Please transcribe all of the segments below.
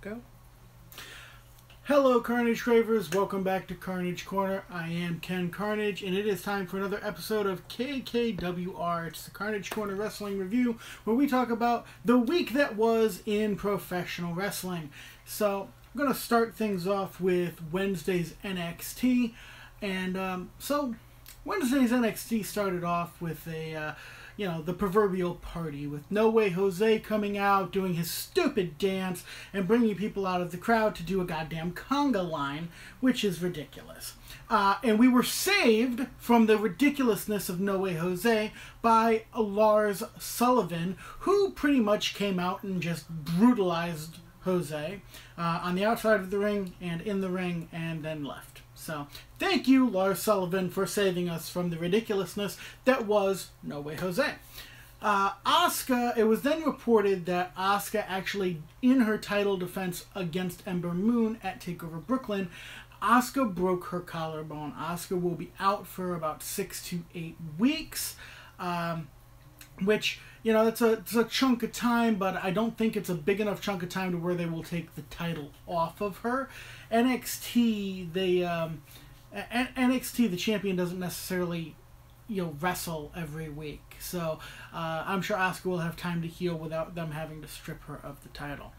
Go. Hello Carnage Cravers, welcome back to Karnage Korner. I am Ken Karnage, and it is time for another episode of KKWR. It's the Karnage Korner Wrestling Review, where we talk about the week that was in professional wrestling. So, I'm going to start things off with Wednesday's NXT. And so, Wednesday's NXT started off with the proverbial party, with No Way Jose coming out, doing his stupid dance, and bringing people out of the crowd to do a goddamn conga line, which is ridiculous. And we were saved from the ridiculousness of No Way Jose by Lars Sullivan, who pretty much came out and just brutalized Jose on the outside of the ring and in the ring, and then left. So, thank you, Lars Sullivan, for saving us from the ridiculousness that was No Way Jose. Asuka, it was then reported that Asuka actually, in her title defense against Ember Moon at TakeOver Brooklyn, Asuka broke her collarbone. Asuka will be out for about 6 to 8 weeks, which, you know, it's a chunk of time, but I don't think it's a big enough chunk of time to where they will take the title off of her. NXT, NXT, the champion doesn't necessarily, wrestle every week. So I'm sure Asuka will have time to heal without them having to strip her of the title.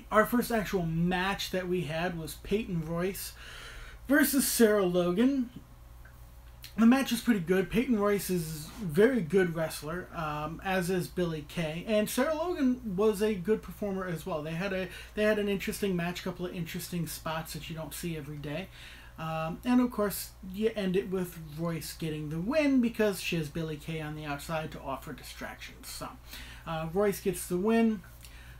Our first actual match that we had was Peyton Royce versus Sarah Logan. The match was pretty good. Peyton Royce is a very good wrestler, as is Billie Kay, and Sarah Logan was a good performer as well. They had an interesting match, a couple of interesting spots that you don't see every day, and of course you end it with Royce getting the win because she has Billie Kay on the outside to offer distractions. So Royce gets the win.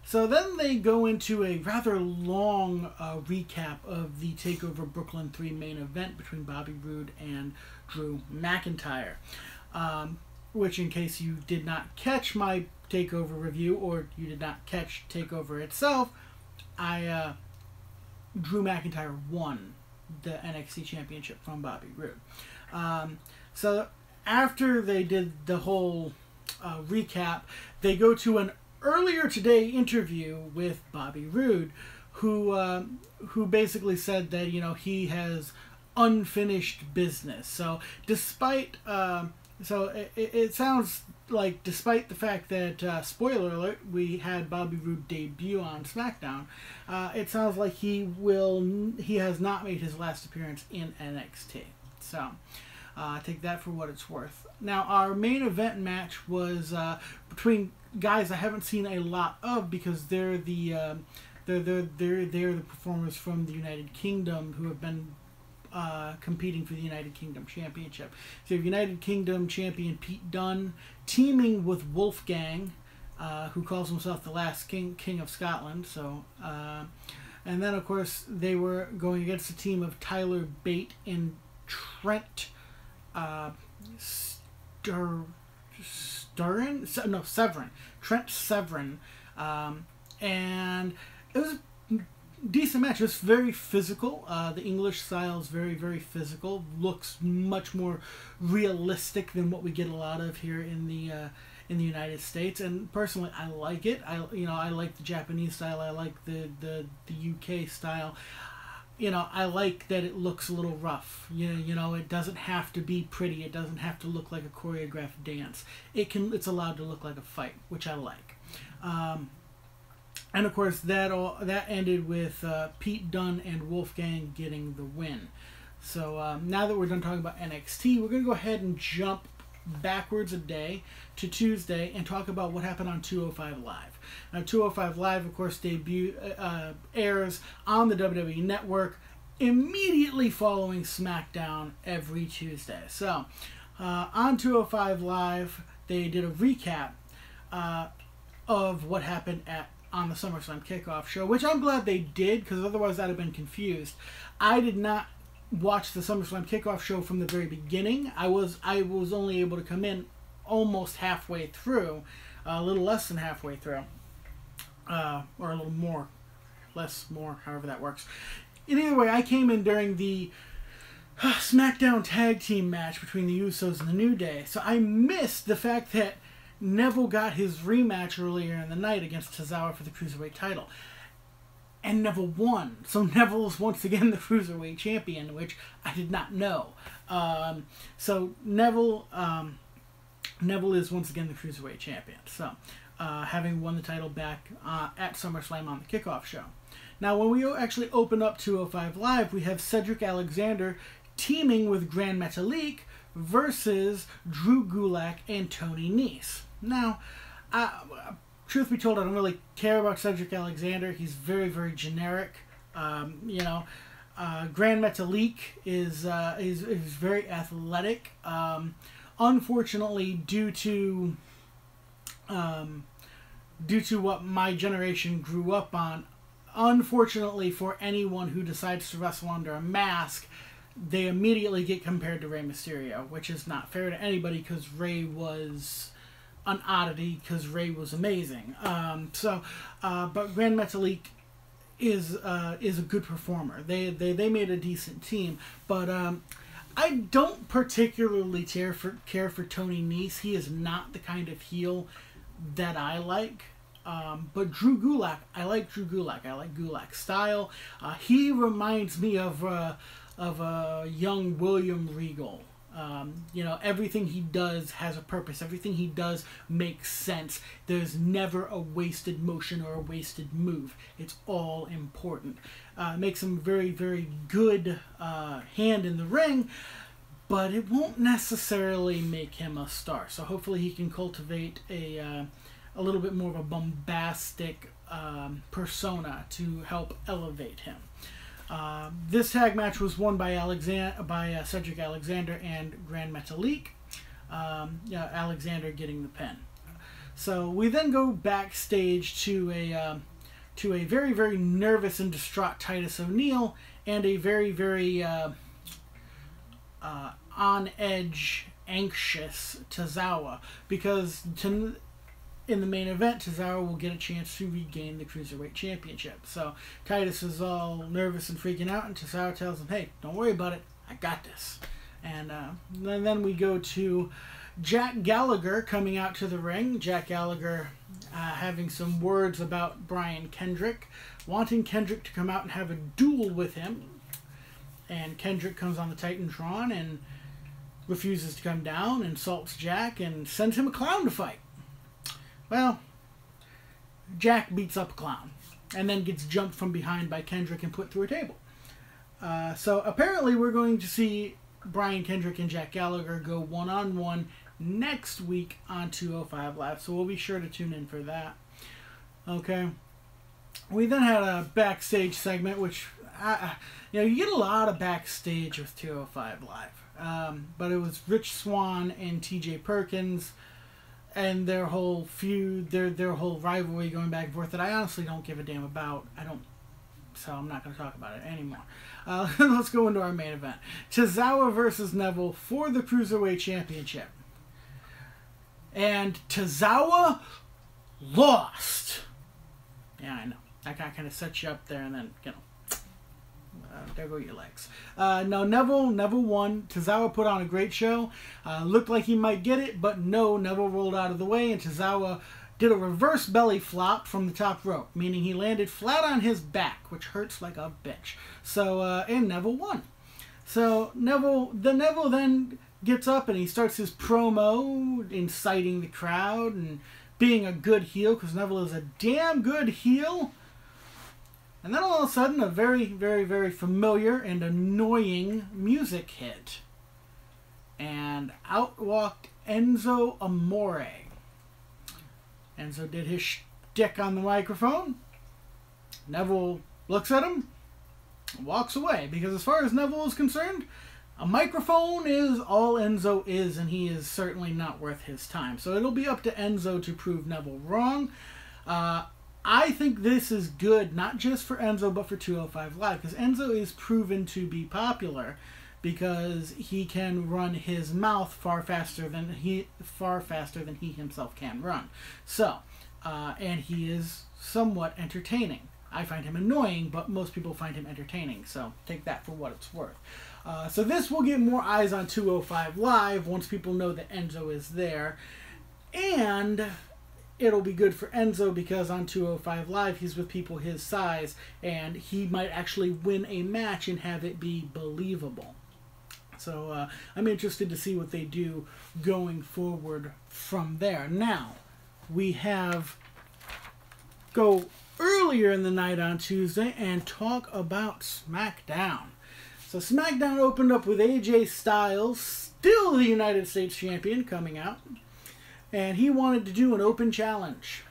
So then they go into a rather long recap of the TakeOver Brooklyn 3 main event between Bobby Roode and Drew McIntyre. Which, in case you did not catch my TakeOver review, or you did not catch TakeOver itself, Drew McIntyre won the NXT Championship from Bobby Roode. So after they did the whole recap, they go to an earlier today interview with Bobby Roode, who basically said that he has unfinished business. So despite it sounds like, despite the fact that spoiler alert, we had Bobby Roode debut on SmackDown, it sounds like he has not made his last appearance in NXT. So take that for what it's worth. Now, our main event match was between guys I haven't seen a lot of because they're the performers from the United Kingdom who have been competing for the United Kingdom Championship. So you have United Kingdom champion Pete Dunne teaming with Wolfgang, who calls himself the last king of Scotland. So and then of course they were going against a team of Tyler Bate and Trent Severin. Trent Severin. And it was a decent match. It was very physical. The English style is very, very physical. Looks much more realistic than what we get a lot of here in the United States. And personally, I like it. I like the Japanese style. I like the UK style. I like that it looks a little rough. It doesn't have to be pretty. It doesn't have to look like a choreographed dance. It's allowed to look like a fight, which I like. And of course, that ended with Pete Dunne and Wolfgang getting the win. So now that we're done talking about NXT, we're going to go ahead and jump backwards a day to Tuesday and talk about what happened on 205 Live. Now, 205 Live, of course, airs on the WWE Network immediately following SmackDown every Tuesday. So, on 205 Live, they did a recap of what happened on the SummerSlam kickoff show, which I'm glad they did, because otherwise I'd have been confused. I did not watch the SummerSlam kickoff show from the very beginning. I was only able to come in almost halfway through, a little less than halfway through, or a little more, less, more, however that works. In either way, I came in during the SmackDown tag team match between the Usos and the New Day, so I missed the fact that Neville got his rematch earlier in the night against Tozawa for the Cruiserweight title. And Neville won. So Neville is once again the Cruiserweight champion, which I did not know. So Neville is once again the Cruiserweight champion. So having won the title back at SummerSlam on the kickoff show. Now when we actually open up 205 Live, we have Cedric Alexander teaming with Grand Metalik versus Drew Gulak and Tony Nese. Now, truth be told, I don't really care about Cedric Alexander. He's very, very generic. Grand Metalik is very athletic. Unfortunately, due to what my generation grew up on, unfortunately for anyone who decides to wrestle under a mask, they immediately get compared to Rey Mysterio, which is not fair to anybody because Rey was an oddity, because Rey was amazing. But Grand Metalik is a good performer. They made a decent team, but I don't particularly care for Tony Nese. He is not the kind of heel that I like. But Drew Gulak, I like Drew Gulak. I like Gulak's style. He reminds me of a young William Regal. Everything he does has a purpose. Everything he does makes sense. There's never a wasted motion or a wasted move. It's all important. Makes him very, very good hand in the ring, but it won't necessarily make him a star. So hopefully he can cultivate a little bit more of a bombastic persona to help elevate him. This tag match was won by Cedric Alexander and Grand Metalik. Alexander getting the pin. So we then go backstage to a very, very nervous and distraught Titus O'Neil and a very, very on edge, anxious Tozawa, because in the main event, Tozawa will get a chance to regain the Cruiserweight Championship. So Titus is all nervous and freaking out, and Tozawa tells him, hey, don't worry about it. I got this. And then we go to Jack Gallagher coming out to the ring. Jack Gallagher having some words about Brian Kendrick, wanting Kendrick to come out and have a duel with him. And Kendrick comes on the Titantron and refuses to come down, insults Jack, and sends him a clown to fight. Well, Jack beats up a clown and then gets jumped from behind by Kendrick and put through a table. So apparently we're going to see Brian Kendrick and Jack Gallagher go one-on-one next week on 205 Live, so we'll be sure to tune in for that. Okay. We then had a backstage segment, which, you get a lot of backstage with 205 Live. But it was Rich Swann and TJ Perkins and their whole feud, their whole rivalry going back and forth that I honestly don't give a damn about. So I'm not going to talk about it anymore. Let's go into our main event. Tozawa versus Neville for the Cruiserweight Championship. And Tozawa lost. Yeah, I know. I kind of set you up there and then, there go your legs. No, Neville won. Tozawa put on a great show. Looked like he might get it, but no, Neville rolled out of the way, and Tozawa did a reverse belly flop from the top rope, meaning he landed flat on his back, which hurts like a bitch. So, and Neville won. So, Neville then gets up and he starts his promo, inciting the crowd and being a good heel, because Neville is a damn good heel. And then all of a sudden, a very, very, very familiar and annoying music hit. And out walked Enzo Amore. Enzo did his shtick on the microphone. Neville looks at him, walks away. Because as far as Neville is concerned, a microphone is all Enzo is, and he is certainly not worth his time. So it'll be up to Enzo to prove Neville wrong. I think this is good, not just for Enzo, but for 205 Live, because Enzo is proven to be popular because he can run his mouth far faster than he himself can run. So, and he is somewhat entertaining. I find him annoying, but most people find him entertaining, so take that for what it's worth. So this will get more eyes on 205 Live once people know that Enzo is there. And it'll be good for Enzo because on 205 Live, he's with people his size, and he might actually win a match and have it be believable. So I'm interested to see what they do going forward from there. Now, we go earlier in the night on Tuesday and talk about SmackDown. So SmackDown opened up with AJ Styles, still the United States Champion, coming out. And he wanted to do an open challenge.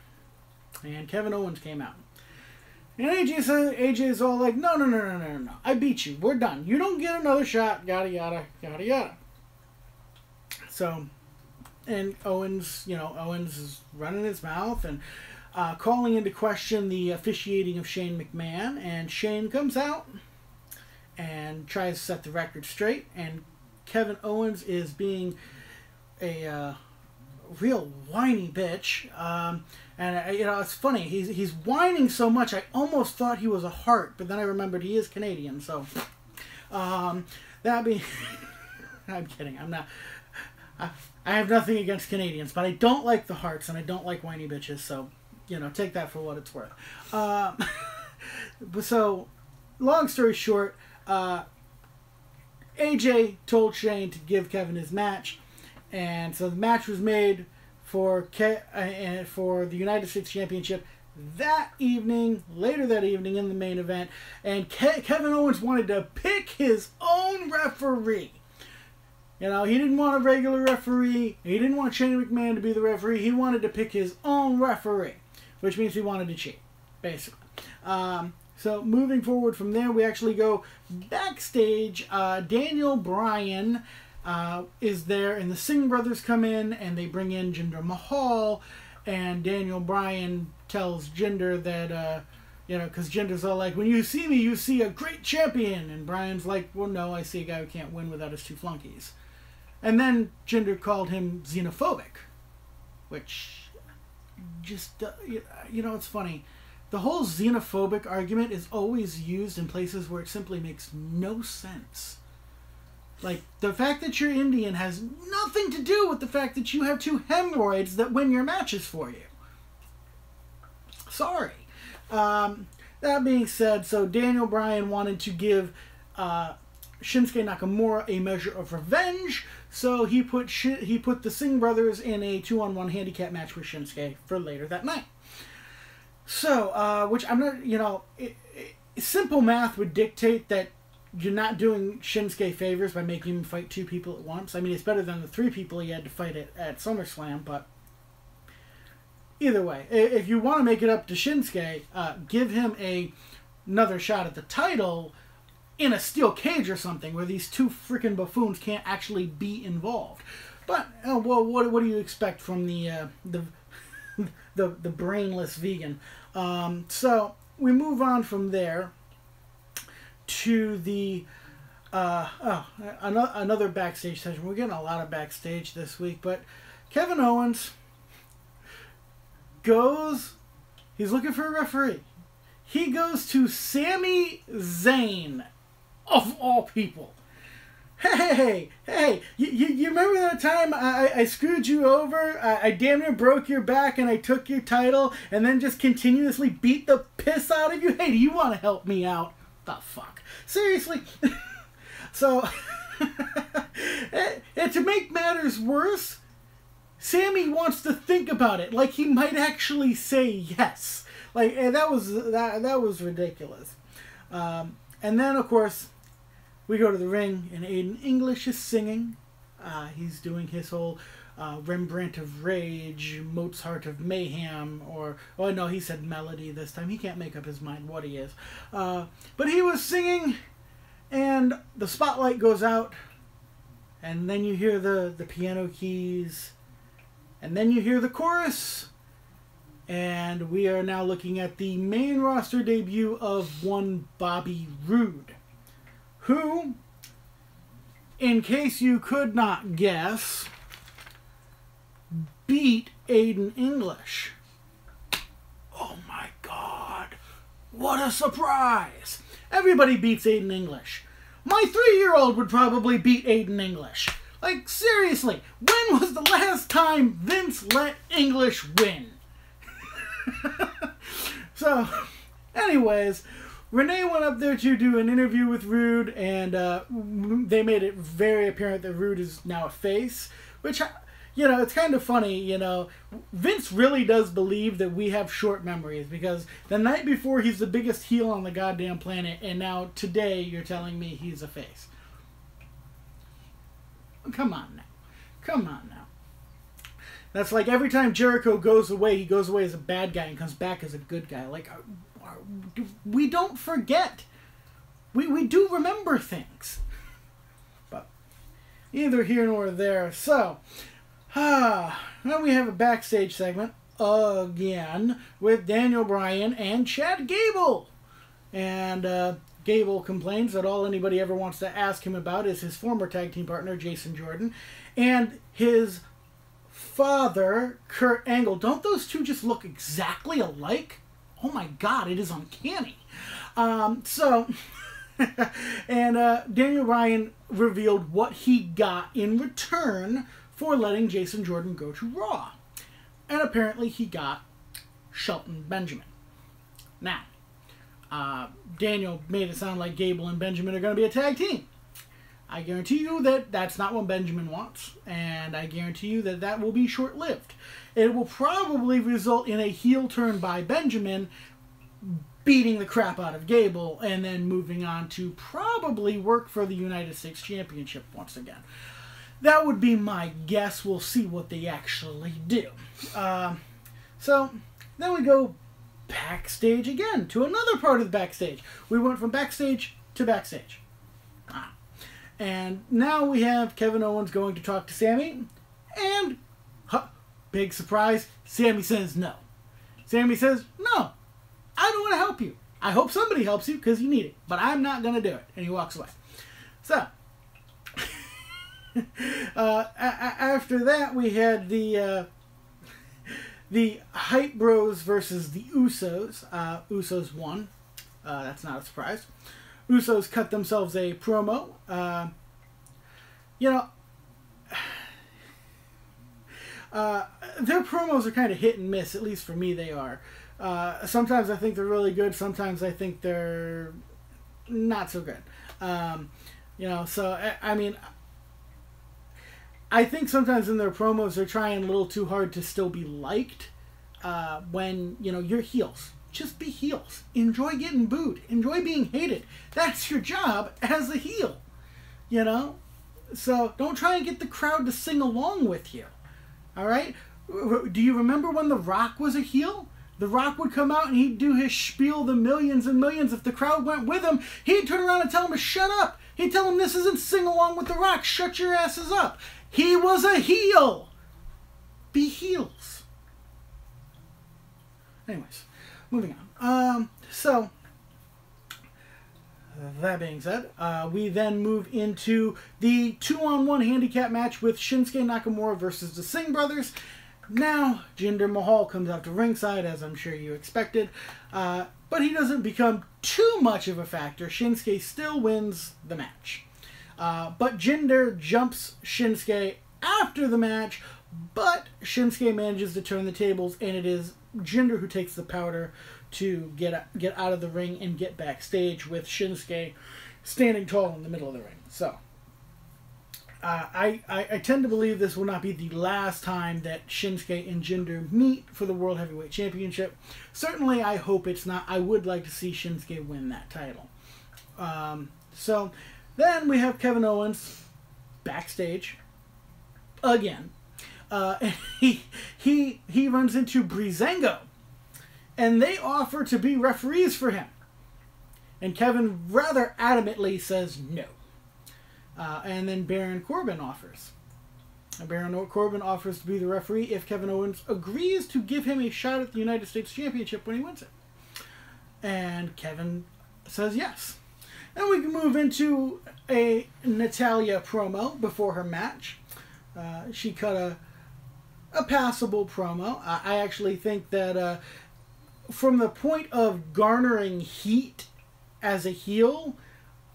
And Kevin Owens came out. And AJ's all like, no. I beat you. We're done. You don't get another shot. Yada, yada, yada, yada. So, and Owens is running his mouth and calling into question the officiating of Shane McMahon. And Shane comes out and tries to set the record straight. And Kevin Owens is being a real whiny bitch. And it's funny. He's whining so much, I almost thought he was a Hart, but then I remembered he is Canadian. So, that being, I'm kidding. I'm not. I have nothing against Canadians, but I don't like the Harts and I don't like whiny bitches. So, take that for what it's worth. So, long story short, AJ told Shane to give Kevin his match, and so the match was made for the United States Championship that evening, later that evening in the main event, and Kevin Owens wanted to pick his own referee. He didn't want a regular referee. He didn't want Shane McMahon to be the referee. He wanted to pick his own referee, which means he wanted to cheat, basically. So moving forward from there, we actually go backstage. Daniel Bryan is there, and the Singh brothers come in, and they bring in Jinder Mahal, and Daniel Bryan tells Jinder that, because Jinder's all like, when you see me, you see a great champion, and Bryan's like, well, no, I see a guy who can't win without his two flunkies. And then Jinder called him xenophobic, which just, it's funny. The whole xenophobic argument is always used in places where it simply makes no sense. Like, the fact that you're Indian has nothing to do with the fact that you have two hemorrhoids that win your matches for you. Sorry. That being said, so Daniel Bryan wanted to give Shinsuke Nakamura a measure of revenge, so he put the Singh brothers in a 2-on-1 handicap match with Shinsuke for later that night. So, which I'm not, simple math would dictate that you're not doing Shinsuke favors by making him fight two people at once. I mean, it's better than the three people he had to fight at SummerSlam, but either way, if you want to make it up to Shinsuke, give him another shot at the title in a steel cage or something where these two freaking buffoons can't actually be involved. But, well, what do you expect from the brainless vegan? So we move on from there to the another backstage session. We're getting a lot of backstage this week, but Kevin Owens he's looking for a referee. He goes to Sami Zayn, of all people. Hey, you remember that time I screwed you over? I damn near broke your back and I took your title and then just continuously beat the piss out of you? Hey, do you want to help me out? The fuck? Seriously? So, and to make matters worse, Sammy wants to think about it. Like he might actually say yes. Like, and that was ridiculous. And then, of course, we go to the ring, and Aiden English is singing. He's doing his whole Rembrandt of Rage, Mozart of Mayhem, oh no, he said melody this time. He can't make up his mind what he is. But he was singing, and the spotlight goes out, and then you hear the piano keys, and then you hear the chorus, and we are now looking at the main roster debut of one Bobby Roode, who, in case you could not guess, beat Aiden English. Oh my God, what a surprise! Everybody beats Aiden English. My 3-year-old would probably beat Aiden English. Like, seriously, when was the last time Vince let English win? So, anyways, Renee went up there to do an interview with Rude, and they made it very apparent that Rude is now a face, which, you know, it's kind of funny, you know. Vince really does believe that we have short memories, because the night before he's the biggest heel on the goddamn planet, and now today you're telling me he's a face. Come on now. Come on now. That's like every time Jericho goes away, he goes away as a bad guy and comes back as a good guy. Like, we don't forget. We do remember things. But either here nor there. So, now we have a backstage segment again with Daniel Bryan and Chad Gable. And Gable complains that all anybody ever wants to ask him about is his former tag team partner, Jason Jordan, and his father, Kurt Angle. Don't those two just look exactly alike? Oh my God, it is uncanny. And Daniel Bryan revealed what he got in return for letting Jason Jordan go to Raw. And apparently he got Shelton Benjamin. Now, Daniel made it sound like Gable and Benjamin are going to be a tag team. I guarantee you that that's not what Benjamin wants, and I guarantee you that that will be short-lived. It will probably result in a heel turn by Benjamin beating the crap out of Gable and then moving on to probably work for the United States Championship once again. That would be my guess. We'll see what they actually do. So then we go backstage again to another part of the backstage. We went from backstage to backstage. And now we have Kevin Owens going to talk to Sami, and big surprise, Sami says no. Sami says, no, I don't want to help you. I hope somebody helps you because you need it, but I'm not going to do it. And he walks away. So, after that, we had the Hype Bros versus the Usos. Usos won. That's not a surprise. Usos cut themselves a promo. You know, their promos are kind of hit and miss, at least for me they are. Sometimes I think they're really good, sometimes I think they're not so good. You know, so, I mean, I think sometimes in their promos they're trying a little too hard to still be liked when, you know, you're heels. Just be heels. Enjoy getting booed. Enjoy being hated. That's your job as a heel. You know? So don't try and get the crowd to sing along with you. Alright? Do you remember when The Rock was a heel? The Rock would come out and he'd do his spiel, the millions and millions. If the crowd went with him, he'd turn around and tell them to shut up. He'd tell them this isn't sing along with The Rock. Shut your asses up. He was a heel. Be heels. Anyways. Moving on. So, that being said, we then move into the 2-on-1 handicap match with Shinsuke Nakamura versus the Singh brothers. Now, Jinder Mahal comes out to ringside, as I'm sure you expected, but he doesn't become too much of a factor. Shinsuke still wins the match. But Jinder jumps Shinsuke after the match, but Shinsuke manages to turn the tables, and it is Jinder who takes the powder to get out of the ring and get backstage with Shinsuke standing tall in the middle of the ring. So, I tend to believe this will not be the last time that Shinsuke and Jinder meet for the World Heavyweight Championship. Certainly, I hope it's not. I would like to see Shinsuke win that title. So, then we have Kevin Owens backstage again. And he runs into Breezango, and they offer to be referees for him. And Kevin rather adamantly says no. And then Baron Corbin offers. And Baron Corbin offers to be the referee if Kevin Owens agrees to give him a shot at the United States Championship when he wins it. And Kevin says yes. Then we can move into a Natalya promo before her match. She cut a passable promo. I actually think that from the point of garnering heat as a heel,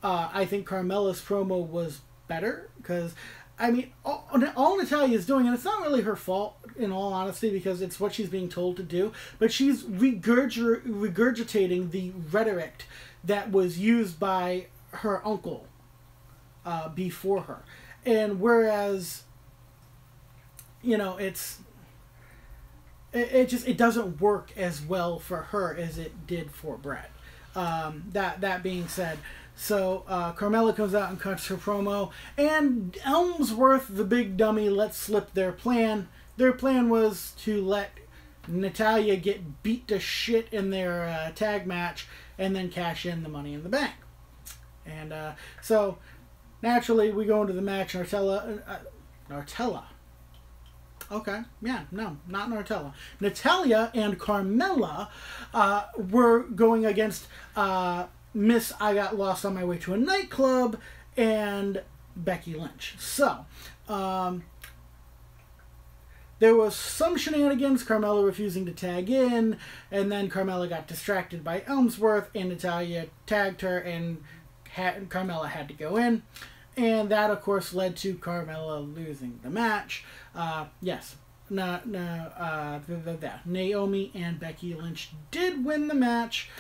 I think Carmella's promo was better, because I mean, all Natalya is doing, and it's not really her fault, in all honesty, because it's what she's being told to do, but she's regurgitating the rhetoric that was used by her uncle before her. And whereas, you know, it doesn't work as well for her as it did for Brett. That being said, so Carmella comes out and cuts her promo, and Ellsworth, the big dummy, lets slip their plan. Their plan was to let Natalya get beat to shit in their tag match and then cash in the Money in the Bank. And so naturally we go into the match. Nartella. Okay, yeah, no, not Nartella. Natalya and Carmella were going against Miss I Got Lost on My Way to a Nightclub and Becky Lynch. So, there was some shenanigans, Carmella refusing to tag in, and then Carmella got distracted by Ellsworth, and Natalya tagged her, and Carmella had to go in. And that, of course, led to Carmella losing the match. Yes, Naomi and Becky Lynch did win the match.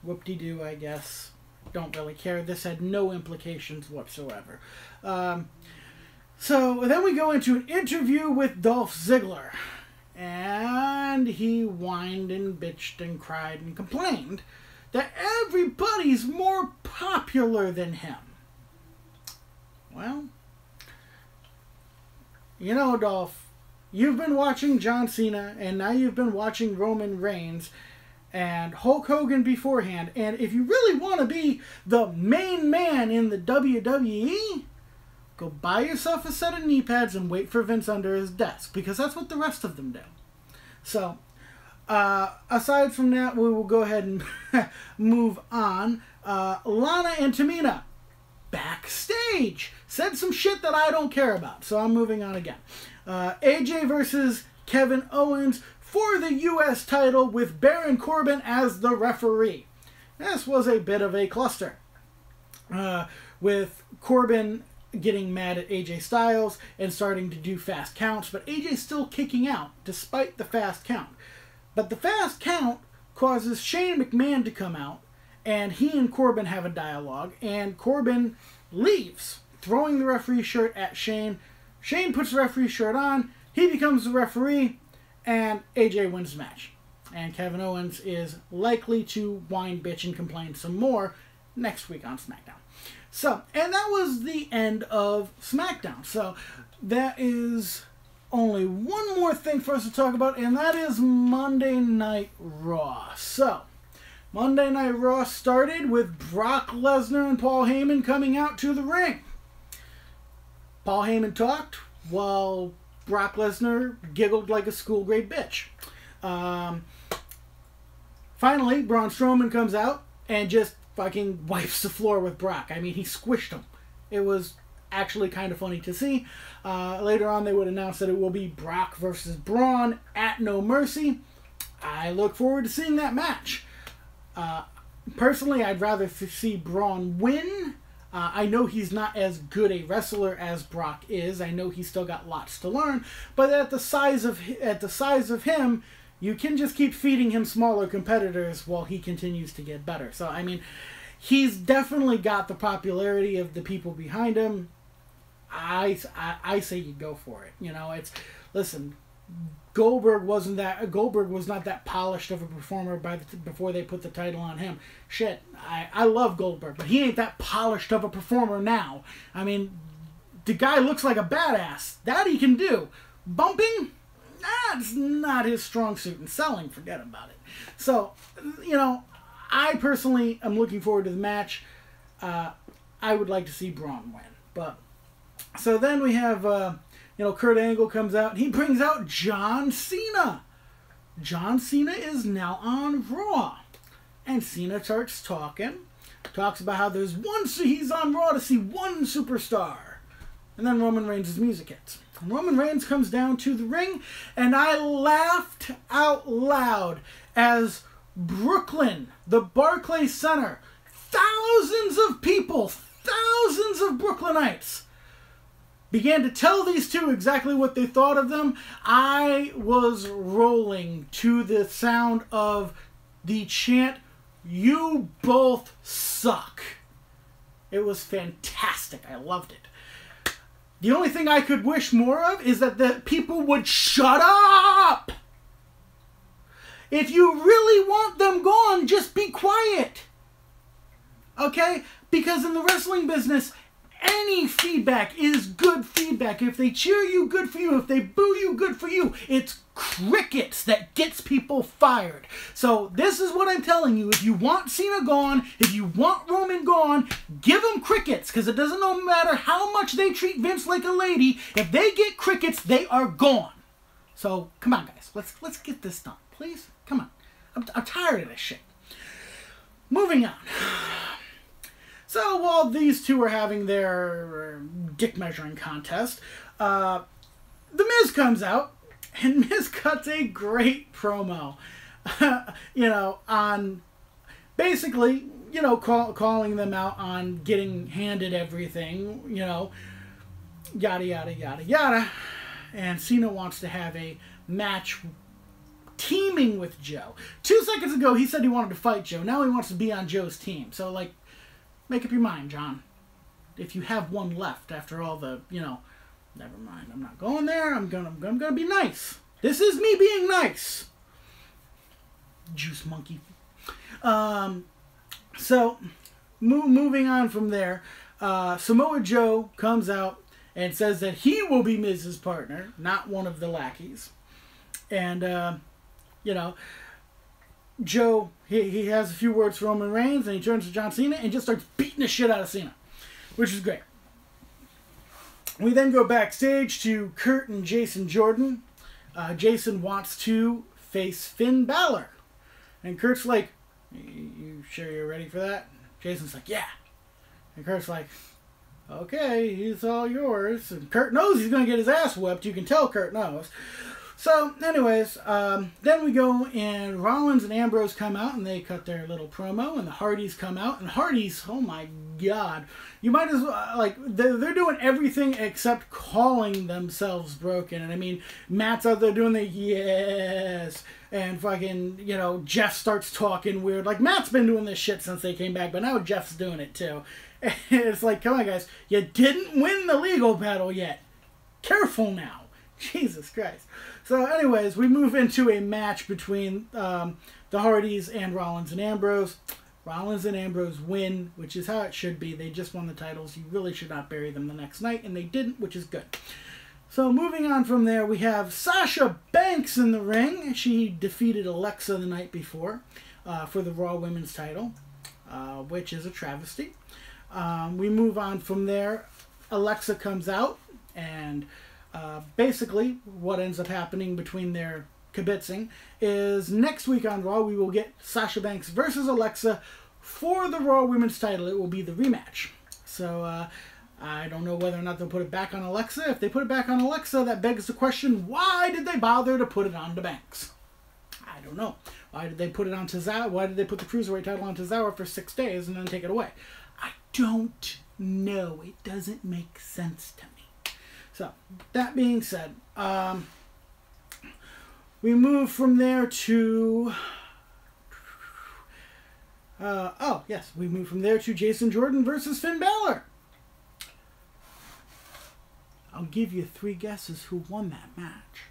Whoop-de-doo, I guess. Don't really care. This had no implications whatsoever. So then we go into an interview with Dolph Ziggler. And he whined and bitched and cried and complained that everybody's more popular than him. Well, you know, Dolph, you've been watching John Cena, and now you've been watching Roman Reigns and Hulk Hogan beforehand, and if you really want to be the main man in the WWE, go buy yourself a set of knee pads and wait for Vince under his desk, because that's what the rest of them do. So, aside from that, we will go ahead and move on. Lana and Tamina, backstage, said some shit that I don't care about, so I'm moving on again. AJ versus Kevin Owens for the U.S. title with Baron Corbin as the referee. This was a bit of a cluster, with Corbin getting mad at AJ Styles and starting to do fast counts, but AJ's still kicking out despite the fast count. But the fast count causes Shane McMahon to come out, and he and Corbin have a dialogue, and Corbin leaves, throwing the referee shirt at Shane. Shane puts the referee shirt on, he becomes the referee, and AJ wins the match. And Kevin Owens is likely to whine, bitch, and complain some more next week on SmackDown. So, and that was the end of SmackDown. So, that is only one more thing for us to talk about, and that is Monday Night Raw. So, Monday Night Raw started with Brock Lesnar and Paul Heyman coming out to the ring. Paul Heyman talked while Brock Lesnar giggled like a school-grade bitch. Finally, Braun Strowman comes out and just fucking wipes the floor with Brock. I mean, he squished him. It was actually kind of funny to see. Later on, they would announce that it will be Brock versus Braun at No Mercy. I look forward to seeing that match. Personally, I'd rather see Braun win. I know he's not as good a wrestler as Brock is. I know he's still got lots to learn. But at the size of him, you can just keep feeding him smaller competitors while he continues to get better. So, I mean, he's definitely got the popularity of the people behind him. I say you go for it. You know, listen, Goldberg was not that polished of a performer before they put the title on him. Shit, I love Goldberg, but he ain't that polished of a performer now. I mean, the guy looks like a badass. That he can do. Bumping? That's not his strong suit. And selling, forget about it. So, you know, I personally am looking forward to the match. I would like to see Braun win. But so then we have, Kurt Angle comes out, and he brings out John Cena. John Cena is now on Raw. And Cena starts talking. Talks about how he's on Raw to see one superstar. And then Roman Reigns' music hits. And Roman Reigns comes down to the ring, and I laughed out loud as Brooklyn, the Barclays Center, thousands of people, thousands of Brooklynites began to tell these two exactly what they thought of them, I was rolling to the sound of the chant, "You both suck." It was fantastic. I loved it. The only thing I could wish more of is that the people would shut up. If you really want them gone, just be quiet. Okay? Because in the wrestling business, any feedback is good feedback. If they cheer you, good for you. If they boo you, good for you. It's crickets that gets people fired. So this is what I'm telling you. If you want Cena gone, if you want Roman gone, give them crickets. Because it doesn't matter how much they treat Vince like a lady. If they get crickets, they are gone. So come on, guys. Let's get this done. Please? Come on. I'm tired of this shit. Moving on. So while these two are having their dick measuring contest, The Miz comes out, and Miz cuts a great promo, on basically, calling them out on getting handed everything, yada, yada, yada, yada. And Cena wants to have a match teaming with Joe. 2 seconds ago, he said he wanted to fight Joe. Now he wants to be on Joe's team. So, make up your mind, John. If you have one left after all the, never mind. I'm not going there. I'm gonna be nice. This is me being nice. Juice monkey. So, moving on from there, Samoa Joe comes out and says that he will be Miz's partner, not one of the lackeys. And, Joe, he has a few words for Roman Reigns, and he turns to John Cena and just starts beating the shit out of Cena, which is great. We then go backstage to Kurt and Jason Jordan. Jason wants to face Finn Balor. And Kurt's like, "You sure you're ready for that?" Jason's like, "Yeah." And Kurt's like, "Okay, he's all yours." And Kurt knows he's going to get his ass whipped. You can tell Kurt knows. So, anyways, then we go and Rollins and Ambrose come out and they cut their little promo, and the Hardys come out, and Hardys, oh my god, you might as well, they're doing everything except calling themselves broken. And I mean, Matt's out there doing the yes, and fucking, Jeff starts talking weird. Matt's been doing this shit since they came back, but now Jeff's doing it too. And it's like, come on guys, you didn't win the legal battle yet. Careful now. Jesus Christ. So anyways, we move into a match between the Hardys and Rollins and Ambrose. Rollins and Ambrose win, which is how it should be. They just won the titles. You really should not bury them the next night, and they didn't, which is good. So moving on from there, we have Sasha Banks in the ring. She defeated Alexa the night before for the Raw Women's title, which is a travesty. We move on from there. Alexa comes out, and basically, what ends up happening between their kibitzing is next week on Raw, we will get Sasha Banks versus Alexa for the Raw Women's title. It will be the rematch. So, I don't know whether or not they'll put it back on Alexa. If they put it back on Alexa, that begs the question, why did they bother to put it on to Banks? I don't know. Why did they put it on Tozawa? Why did they put the Cruiserweight title on Tozawa for 6 days and then take it away? I don't know. It doesn't make sense to me. So, that being said, we move from there to... we move from there to Jason Jordan versus Finn Balor. I'll give you 3 guesses who won that match.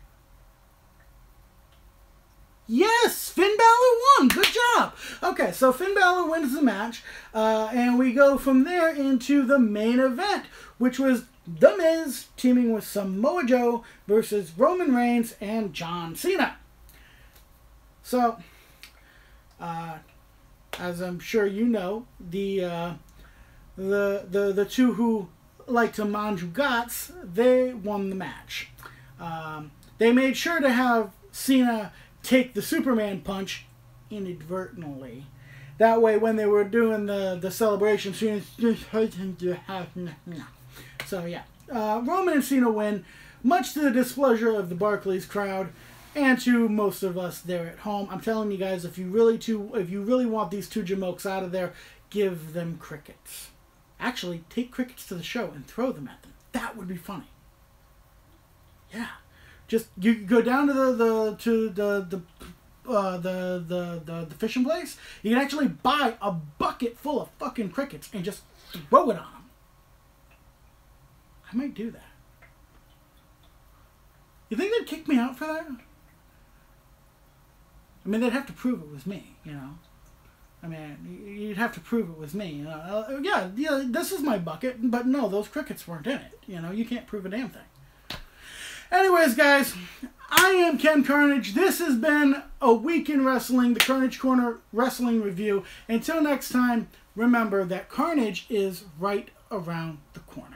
Yes! Finn Balor won! Good job! Okay, so Finn Balor wins the match, and we go from there into the main event, which was The Miz teaming with Samoa Joe versus Roman Reigns and John Cena. So, as I'm sure you know, the two who like to manju gats, they won the match. They made sure to have Cena take the Superman punch inadvertently. That way, when they were doing the celebration, Cena so yeah, Roman and Cena win, much to the displeasure of the Barclays crowd and to most of us there at home. I'm telling you guys, if you really want these two jamokes out of there, give them crickets. Actually, take crickets to the show and throw them at them. That would be funny. Yeah. Just you go down to the fishing place. You can actually buy a bucket full of fucking crickets and just throw it on them. I might do that. You think they'd kick me out for that? I mean, they'd have to prove it was me, you know. I mean, you'd have to prove it was me. You know? Yeah, this is my bucket, but no, those crickets weren't in it. You know, you can't prove a damn thing. Anyways, guys, I am Ken Karnage. This has been A Week in Wrestling, the Karnage Korner Wrestling Review. Until next time, remember that Karnage is right around the corner.